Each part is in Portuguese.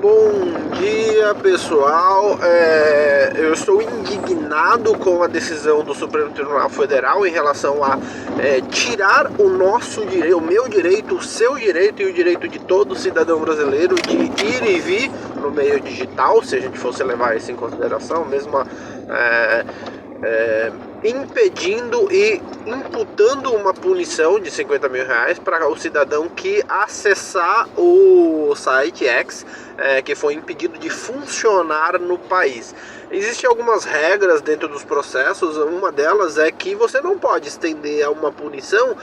Bom dia, pessoal. Eu estou indignado com a decisão do Supremo Tribunal Federal em relação a tirar o nosso direito, o meu direito, o seu direito e o direito de todo cidadão brasileiro de ir e vir no meio digital, se a gente fosse levar isso em consideração, mesmo impedindo e imputando uma punição de R$50 mil para o cidadão que acessar o site X, que foi impedido de funcionar no país. Existem algumas regras dentro dos processos, uma delas é que você não pode estender a uma punição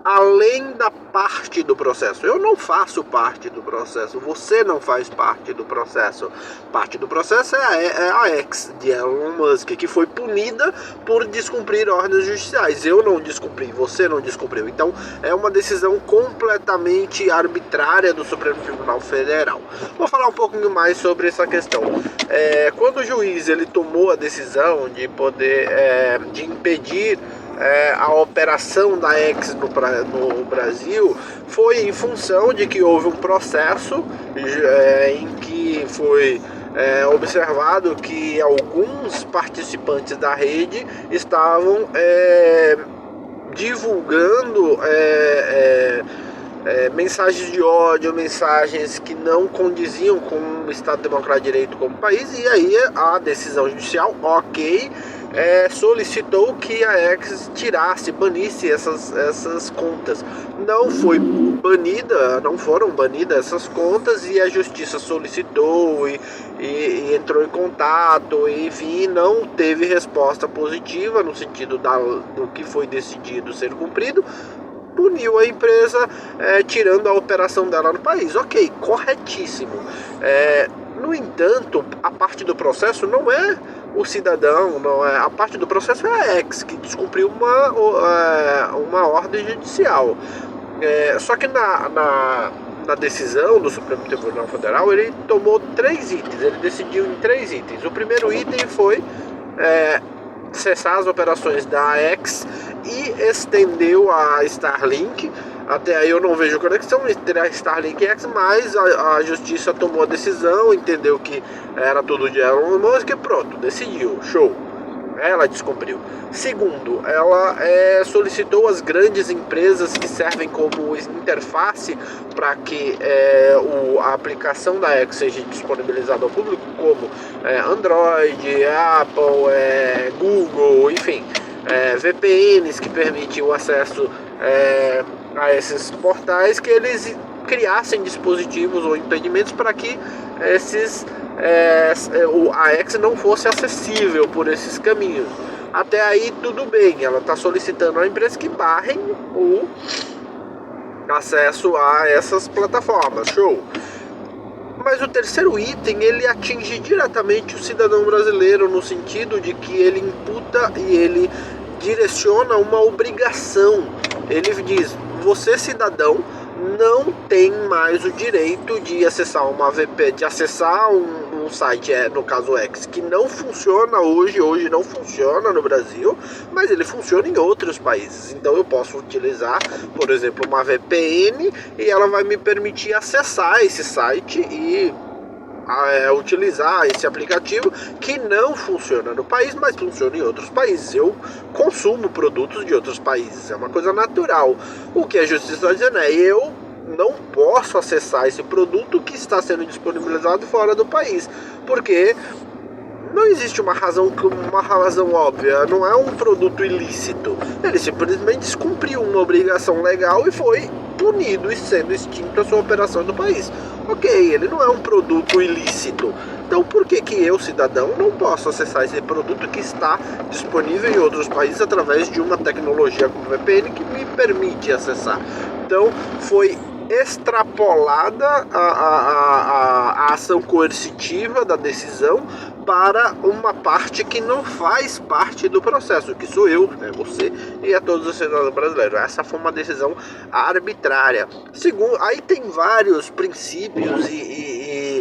além da parte do processo. Eu não faço parte do processo, você não faz parte do processo. Parte do processo é a X de Elon Musk, que foi punida por descumprir ordens judiciais. Eu não descumpri, você não descumpriu. Então é uma decisão completamente arbitrária do Supremo Tribunal Federal. Vou falar um pouquinho mais sobre essa questão. Quando o juiz ele tomou a decisão de poder de impedir a operação da X no Brasil, foi em função de que houve um processo em que foi observado que alguns participantes da rede estavam divulgando mensagens de ódio, mensagens que não condiziam com o Estado Democrático de Direito como país, e aí a decisão judicial, solicitou que a X banisse essas contas. Não foi banida, não foram banidas essas contas, e a justiça solicitou e entrou em contato, enfim, não teve resposta positiva no sentido do que foi decidido ser cumprido. Puniu a empresa, tirando a operação dela no país. Ok, corretíssimo. No entanto, a parte do processo não é o cidadão, não é, a parte do processo é a X, que descumpriu uma ordem judicial. Só que na decisão do Supremo Tribunal Federal, ele tomou 3 itens, ele decidiu em 3 itens. O primeiro item foi cessar as operações da X e estendeu a Starlink. Até aí eu não vejo conexão entre a Starlink e a X, mas a justiça tomou a decisão, entendeu que era tudo de Elon Musk e pronto, decidiu, show. Ela descumpriu. Segundo, ela solicitou às grandes empresas que servem como interface para que a aplicação da X seja disponibilizada ao público, como Android, Apple, Google, enfim, VPNs que permitem o acesso a esses portais, que eles criassem dispositivos ou impedimentos para que a X não fosse acessível por esses caminhos. Até aí tudo bem, ela está solicitando a empresa que barrem o acesso a essas plataformas, show. Mas o terceiro item, ele atinge diretamente o cidadão brasileiro, no sentido de que ele imputa e ele direciona uma obrigação. Ele diz: você, cidadão, não tem mais o direito de acessar uma VPN, de acessar um site, no caso X, que não funciona hoje não funciona no Brasil, mas ele funciona em outros países. Então eu posso utilizar, por exemplo, uma VPN, e ela vai me permitir acessar esse site e utilizar esse aplicativo que não funciona no país, mas funciona em outros países. Eu consumo produtos de outros países, é uma coisa natural. O que a justiça está dizendo eu não posso acessar esse produto que está sendo disponibilizado fora do país, porque não existe uma razão óbvia, não é um produto ilícito. Ele simplesmente descumpriu uma obrigação legal e foi punido e sendo extinta a sua operação no país. Ok, ele não é um produto ilícito. Então por que eu, cidadão, não posso acessar esse produto que está disponível em outros países através de uma tecnologia como VPN que me permite acessar? Então foi extrapolada a ação coercitiva da decisão para uma parte que não faz parte do processo, que sou eu, você e todos os cidadãos brasileiros. Essa foi uma decisão arbitrária. Segundo, aí tem vários princípios e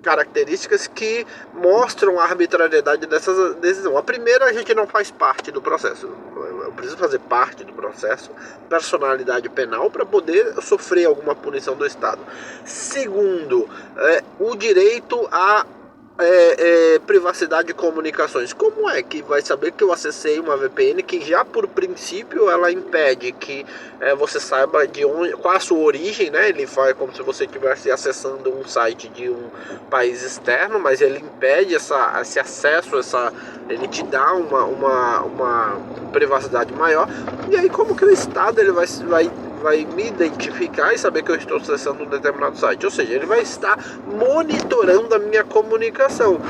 características que mostram a arbitrariedade dessa decisão. A primeira, a gente não faz parte do processo. Eu preciso fazer parte do processo, personalidade penal, para poder sofrer alguma punição do Estado. Segundo, o direito à privacidade de comunicações. Como é que vai saber que eu acessei uma VPN que já por princípio ela impede que você saiba de onde, qual a sua origem, né? Ele faz como se você estivesse acessando um site de um país externo, mas ele impede esse acesso, ele te dá uma privacidade maior. E aí como que o Estado ele vai me identificar e saber que eu estou acessando um determinado site? Ou seja, ele vai estar monitorando a minha comunicação.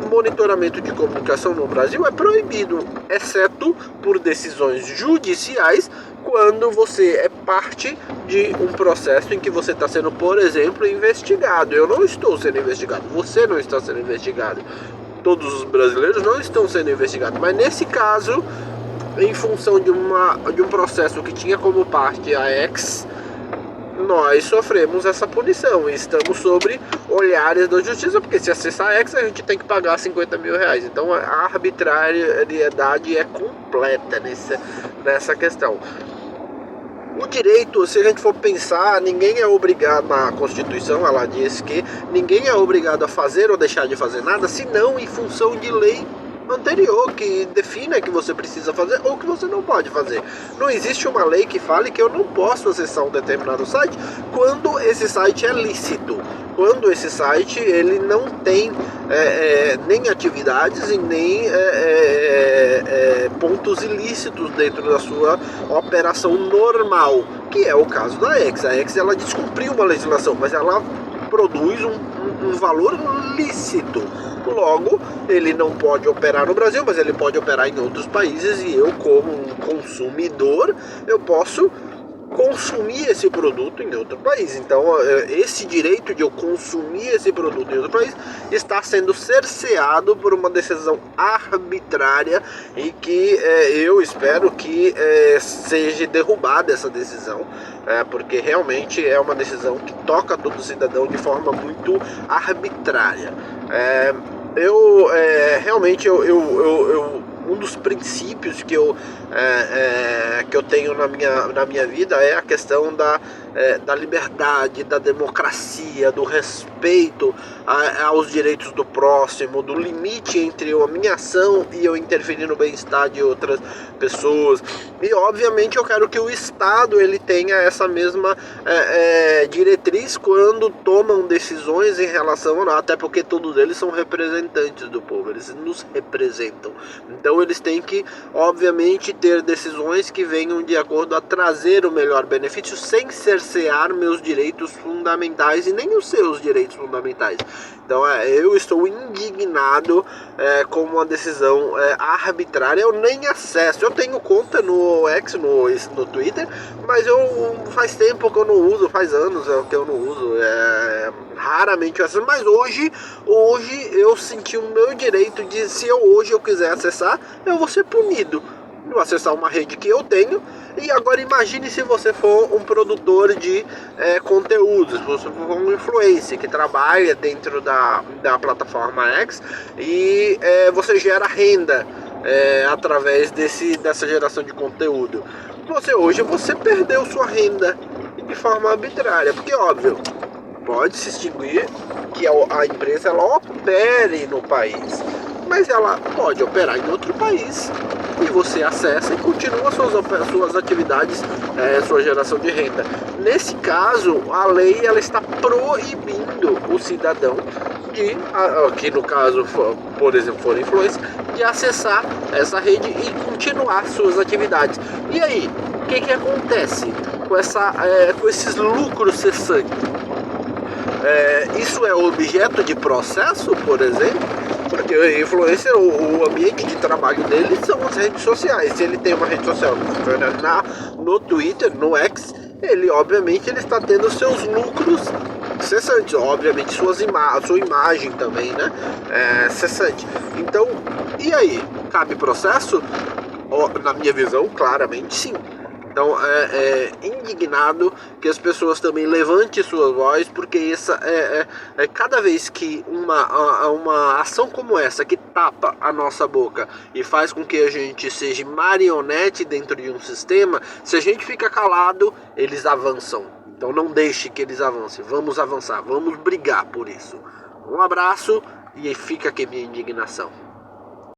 O monitoramento de comunicação no Brasil é proibido, exceto por decisões judiciais, quando você é parte de um processo em que você está sendo, por exemplo, investigado. Eu não estou sendo investigado, você não está sendo investigado, todos os brasileiros não estão sendo investigados, mas nesse caso, em função de um processo que tinha como parte a X, nós sofremos essa punição e estamos sobre olhares da justiça, porque se acessar a X a gente tem que pagar 50 mil reais. Então a arbitrariedade é completa nessa questão. O direito, se a gente for pensar, ninguém é obrigado, na Constituição ela diz que ninguém é obrigado a fazer ou deixar de fazer nada, senão em função de lei anterior que defina que você precisa fazer ou que você não pode fazer. Não existe uma lei que fale que eu não posso acessar um determinado site quando esse site é lícito, quando esse site ele não tem nem atividades e nem pontos ilícitos dentro da sua operação normal, que é o caso da X. A X ela descumpriu uma legislação, mas ela produz um valor lícito. Logo, ele não pode operar no Brasil, mas ele pode operar em outros países, e eu, como um consumidor, eu posso consumir esse produto em outro país. Então, esse direito de eu consumir esse produto em outro país está sendo cerceado por uma decisão arbitrária e que eu espero que seja derrubada essa decisão, porque realmente é uma decisão que toca todo cidadão de forma muito arbitrária. Realmente um dos princípios que eu tenho na minha vida é a questão da liberdade, da democracia, do respeito aos direitos do próximo, do limite entre a minha ação e eu interferir no bem-estar de outras pessoas. E obviamente eu quero que o Estado ele tenha essa mesma diretriz quando tomam decisões em relação até porque todos eles são representantes do povo, eles nos representam. Então eles têm que, obviamente, ter decisões que venham de acordo a trazer o melhor benefício sem cercear meus direitos fundamentais e nem os seus direitos fundamentais. Então eu estou indignado com uma decisão arbitrária. Eu nem acesso, eu tenho conta no X, no Twitter, mas faz tempo que eu não uso, faz anos que eu não uso, raramente eu acesso, mas hoje eu senti o meu direito de, se hoje eu quiser acessar, eu vou ser punido. Vou acessar uma rede que eu tenho. E agora imagine se você for um produtor de conteúdos, se você for um influencer que trabalha dentro da plataforma X e você gera renda através dessa geração de conteúdo. Você perdeu sua renda de forma arbitrária, porque óbvio, pode se extinguir que a empresa ela opere no país, mas ela pode operar em outro país e você acessa e continua suas atividades, sua geração de renda. Nesse caso, a lei ela está proibindo o cidadão que no caso, por exemplo, for influencer, de acessar essa rede e continuar suas atividades. E aí, o que acontece com esses lucros cessantes? Isso é objeto de processo, por exemplo? Porque o influencer, o ambiente de trabalho dele são as redes sociais. Se ele tem uma rede social no Twitter, no X, ele obviamente ele está tendo seus lucros cessantes. Obviamente sua imagem também, né? Cessante. Então, e aí? Cabe processo? Na minha visão, claramente sim. Então é indignado que as pessoas também levantem sua voz, porque essa cada vez que uma ação como essa, que tapa a nossa boca e faz com que a gente seja marionete dentro de um sistema, se a gente fica calado, eles avançam. Então não deixe que eles avancem, vamos avançar, vamos brigar por isso. Um abraço e fica aqui minha indignação.